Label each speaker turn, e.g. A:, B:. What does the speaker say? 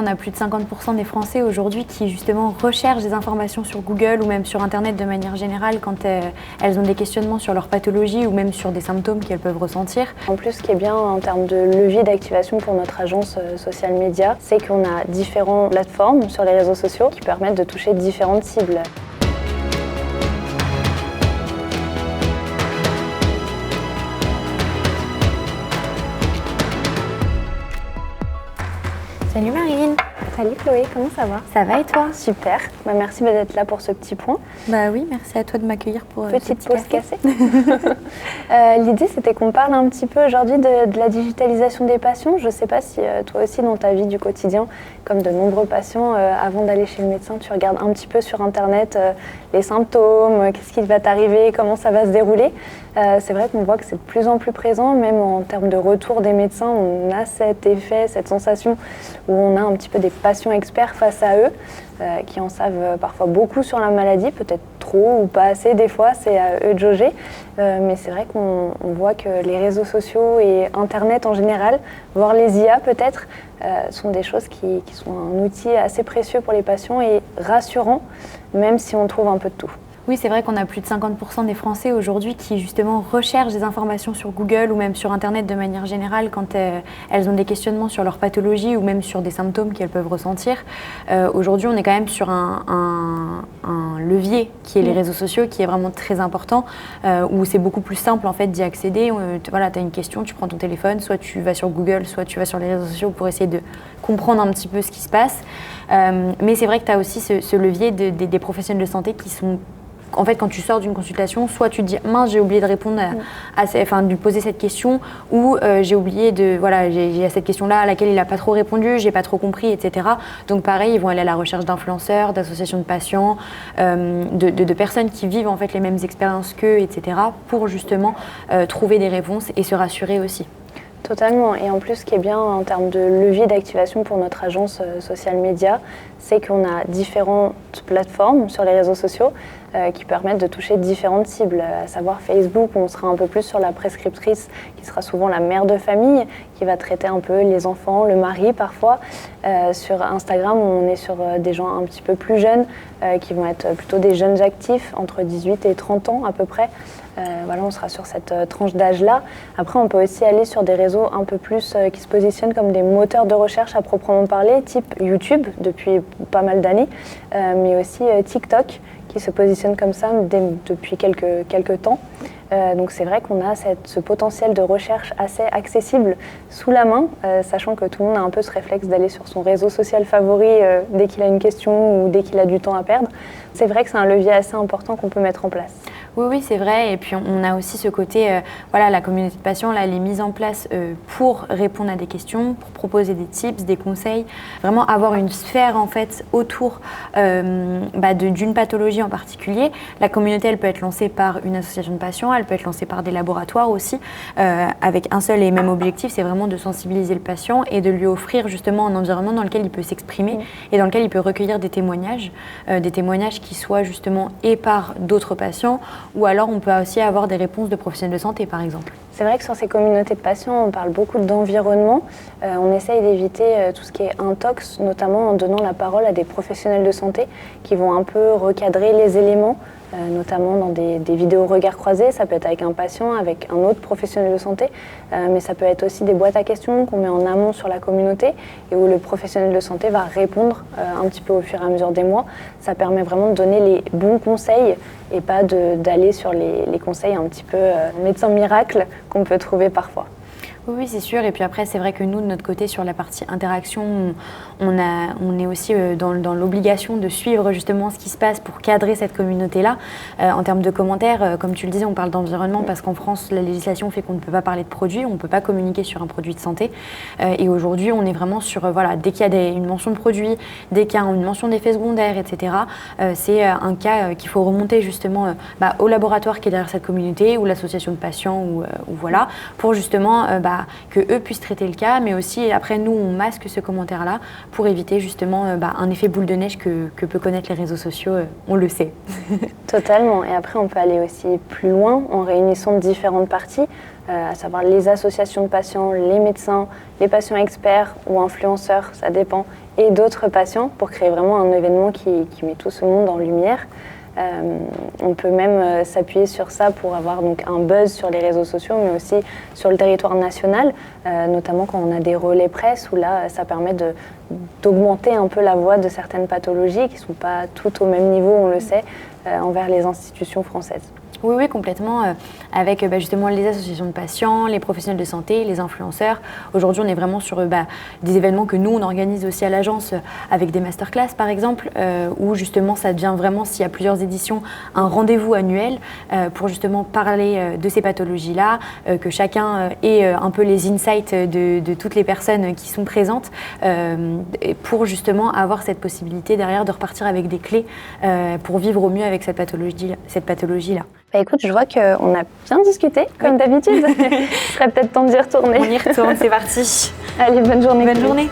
A: On a plus de 50% des Français aujourd'hui qui justement recherchent des informations sur Google ou même sur Internet de manière générale quand elles ont des questionnements sur leur pathologie ou même sur des symptômes qu'elles peuvent ressentir.
B: En plus, ce qui est bien en termes de levier d'activation pour notre agence social media, c'est qu'on a différentes plateformes sur les réseaux sociaux qui permettent de toucher différentes cibles.
A: Salut Marine.
B: Salut Chloé, comment ça va?
A: Ça va et toi?
B: Super, merci d'être là pour ce petit point.
A: Bah oui, merci à toi de m'accueillir pour
B: petite
A: ce
B: pause
A: café.
B: Cassée. L'idée c'était qu'on parle un petit peu aujourd'hui de la digitalisation des patients. Je ne sais pas si toi aussi dans ta vie du quotidien, comme de nombreux patients, avant d'aller chez le médecin, tu regardes un petit peu sur internet les symptômes, qu'est-ce qui va t'arriver, comment ça va se dérouler. C'est vrai qu'on voit que c'est de plus en plus présent, même en termes de retour des médecins, on a cet effet, cette sensation où on a un petit peu des patients experts face à eux, qui en savent parfois beaucoup sur la maladie, peut-être trop ou pas assez des fois, c'est à eux de jauger. Mais c'est vrai qu'on voit que les réseaux sociaux et Internet en général, voire les IA peut-être, sont des choses qui sont un outil assez précieux pour les patients et rassurant, même si on trouve un peu de tout.
A: Oui, c'est vrai qu'on a plus de 50% des Français aujourd'hui qui justement recherchent des informations sur Google ou même sur Internet de manière générale quand elles ont des questionnements sur leur pathologie ou même sur des symptômes qu'elles peuvent ressentir. Aujourd'hui, on est quand même sur un levier qui est les réseaux sociaux, qui est vraiment très important, où c'est beaucoup plus simple en fait d'y accéder. Voilà, tu as une question, tu prends ton téléphone, soit tu vas sur Google, soit tu vas sur les réseaux sociaux pour essayer de comprendre un petit peu ce qui se passe. Mais c'est vrai que tu as aussi ce levier des professionnels de santé qui sont... En fait, quand tu sors d'une consultation, soit tu te dis « mince, j'ai oublié de répondre de lui poser cette question » ou j'ai oublié de... Voilà, j'ai cette question-là à laquelle il n'a pas trop répondu, j'ai pas trop compris, etc. Donc pareil, ils vont aller à la recherche d'influenceurs, d'associations de patients, de personnes qui vivent en fait les mêmes expériences qu'eux, etc. pour justement trouver des réponses et se rassurer aussi.
B: Totalement. Et en plus, ce qui est bien en termes de levier d'activation pour notre agence social media, c'est qu'on a différentes plateformes sur les réseaux sociaux qui permettent de toucher différentes cibles, à savoir Facebook, où on sera un peu plus sur la prescriptrice, qui sera souvent la mère de famille, qui va traiter un peu les enfants, le mari parfois. Sur Instagram, on est sur des gens un petit peu plus jeunes, qui vont être plutôt des jeunes actifs, entre 18 et 30 ans à peu près. Voilà, on sera sur cette tranche d'âge-là. Après, on peut aussi aller sur des réseaux un peu plus qui se positionnent comme des moteurs de recherche à proprement parler, type YouTube depuis pas mal d'années, mais aussi TikTok, qui se positionne comme ça depuis quelques temps. Donc c'est vrai qu'on a ce potentiel de recherche assez accessible sous la main, sachant que tout le monde a un peu ce réflexe d'aller sur son réseau social favori dès qu'il a une question ou dès qu'il a du temps à perdre. C'est vrai que c'est un levier assez important qu'on peut mettre en place.
A: Oui, c'est vrai. Et puis on a aussi ce côté, voilà, la communauté de patients, là, elle est mise en place pour répondre à des questions, pour proposer des tips, des conseils, vraiment avoir une sphère en fait autour d'une pathologie en particulier. La communauté, elle peut être lancée par une association de patients, elle peut être lancée par des laboratoires aussi, avec un seul et même objectif, c'est vraiment de sensibiliser le patient et de lui offrir justement un environnement dans lequel il peut s'exprimer et dans lequel il peut recueillir des témoignages qui soient justement et par d'autres patients, ou alors on peut aussi avoir des réponses de professionnels de santé par exemple.
B: C'est vrai que sur ces communautés de patients, on parle beaucoup d'environnement. On essaye d'éviter tout ce qui est intox, notamment en donnant la parole à des professionnels de santé qui vont un peu recadrer les éléments, notamment dans des vidéos regards croisés. Ça peut être avec un patient, avec un autre professionnel de santé, mais ça peut être aussi des boîtes à questions qu'on met en amont sur la communauté et où le professionnel de santé va répondre un petit peu au fur et à mesure des mois. Ça permet vraiment de donner les bons conseils et pas d'aller sur les conseils un petit peu médecin miracle qu'on peut trouver parfois.
A: Oui, c'est sûr. Et puis après, c'est vrai que nous, de notre côté, sur la partie interaction, on est aussi dans l'obligation de suivre justement ce qui se passe pour cadrer cette communauté-là. En termes de commentaires, comme tu le disais, on parle d'environnement parce qu'en France, la législation fait qu'on ne peut pas parler de produits, on ne peut pas communiquer sur un produit de santé. Et aujourd'hui, on est vraiment sur, voilà, dès qu'il y a une mention de produit, dès qu'il y a une mention d'effets secondaires, etc., c'est un cas qu'il faut remonter justement au laboratoire qui est derrière cette communauté ou l'association de patients ou voilà, pour justement que eux puissent traiter le cas, mais aussi après nous on masque ce commentaire-là pour éviter justement un effet boule de neige que peut connaître les réseaux sociaux, on le sait.
B: Totalement, et après on peut aller aussi plus loin en réunissant différentes parties, à savoir les associations de patients, les médecins, les patients experts ou influenceurs, ça dépend, et d'autres patients pour créer vraiment un événement qui met tout ce monde en lumière. On peut même s'appuyer sur ça pour avoir donc un buzz sur les réseaux sociaux, mais aussi sur le territoire national, notamment quand on a des relais presse, où là, ça permet d'augmenter un peu la voix de certaines pathologies qui ne sont pas toutes au même niveau, on le sait, envers les institutions françaises.
A: Oui, complètement. Avec justement les associations de patients, les professionnels de santé, les influenceurs. Aujourd'hui, on est vraiment sur des événements que nous, on organise aussi à l'agence avec des masterclass, par exemple, où justement, ça devient vraiment, s'il y a plusieurs éditions, un rendez-vous annuel pour justement parler de ces pathologies-là, que chacun ait un peu les insights de toutes les personnes qui sont présentes pour justement avoir cette possibilité derrière de repartir avec des clés pour vivre au mieux avec cette pathologie-là.
B: Écoute, je vois qu'on a bien discuté, comme d'habitude. Il serait peut-être temps d'y retourner.
A: On y retourne, c'est parti.
B: Allez, bonne journée.
A: Bonne journée.